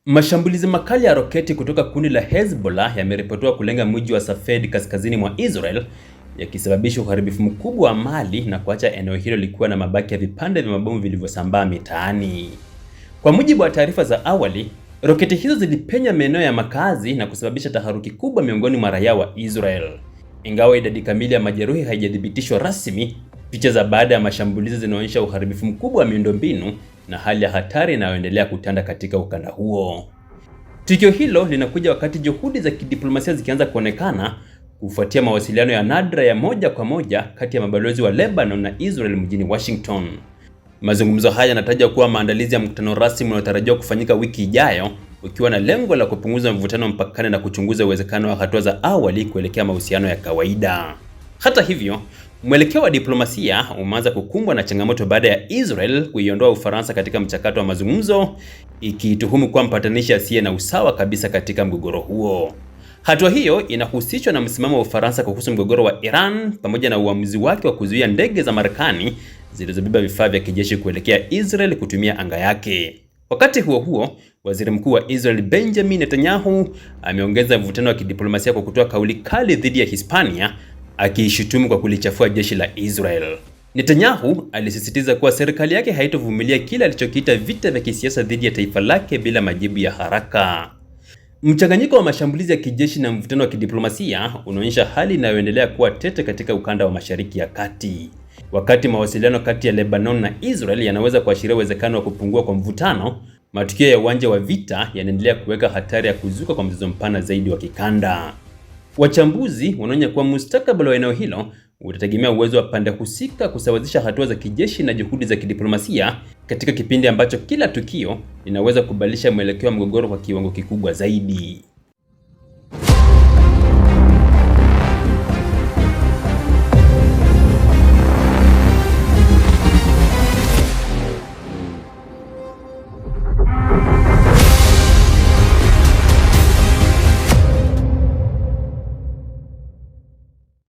Mashambulizi makali ya roketi kutoka kundi la Hezbollah yameripotiwa kulenga mji wa Safed kaskazini mwa Israel, yakisababisha uharibifu mkubwa wa mali na kuacha eneo hilo likiwa na mabaki ya vipande vya mabomu vilivyosambaa mitaani. Kwa mujibu wa taarifa za awali, roketi hizo zilipenya maeneo ya makazi na kusababisha taharuki kubwa miongoni mwa raia wa Israel. Ingawa idadi kamili ya majeruhi haijathibitishwa rasmi, picha za baada ya mashambulizi zinaonyesha uharibifu mkubwa wa miundombinu na hali ya hatari inayoendelea kutanda katika ukanda huo. Tukio hilo linakuja wakati juhudi za kidiplomasia zikianza kuonekana kufuatia mawasiliano ya nadra ya moja kwa moja kati ya mabalozi wa Lebanon na Israel mjini Washington. Mazungumzo haya yanataja kuwa maandalizi ya mkutano rasmi unaotarajiwa kufanyika wiki ijayo, ukiwa na lengo la kupunguza mvutano mpakani na kuchunguza uwezekano wa hatua za awali kuelekea mahusiano ya kawaida. Hata hivyo, mwelekeo wa diplomasia umeanza kukumbwa na changamoto baada ya Israel kuiondoa Ufaransa katika mchakato wa mazungumzo, ikiituhumu kuwa mpatanishi asiye na usawa kabisa katika mgogoro huo. Hatua hiyo inahusishwa na msimamo wa Ufaransa kuhusu mgogoro wa Iran pamoja na uamuzi wake wa kuzuia ndege za Marekani zilizobeba vifaa vya kijeshi kuelekea Israel kutumia anga yake. Wakati huo huo, Waziri Mkuu wa Israel Benjamin Netanyahu ameongeza mvutano wa kidiplomasia kwa kutoa kauli kali dhidi ya Hispania, akiishutumu kwa kulichafua jeshi la Israel. Netanyahu alisisitiza kuwa serikali yake haitovumilia kile alichokiita vita vya kisiasa dhidi ya taifa lake bila majibu ya haraka. Mchanganyiko wa mashambulizi ya kijeshi na mvutano wa kidiplomasia unaonyesha hali inayoendelea kuwa tete katika ukanda wa Mashariki ya Kati. Wakati mawasiliano kati ya Lebanon na Israel yanaweza kuashiria uwezekano wa kupungua kwa mvutano, matukio ya uwanja wa vita yanaendelea kuweka hatari ya kuzuka kwa mzozo mpana zaidi wa kikanda. Wachambuzi wanaonya kuwa mustakabali wa eneo hilo utategemea uwezo wa pande husika kusawazisha hatua za kijeshi na juhudi za kidiplomasia katika kipindi ambacho kila tukio linaweza kubadilisha mwelekeo wa mgogoro kwa kiwango kikubwa zaidi.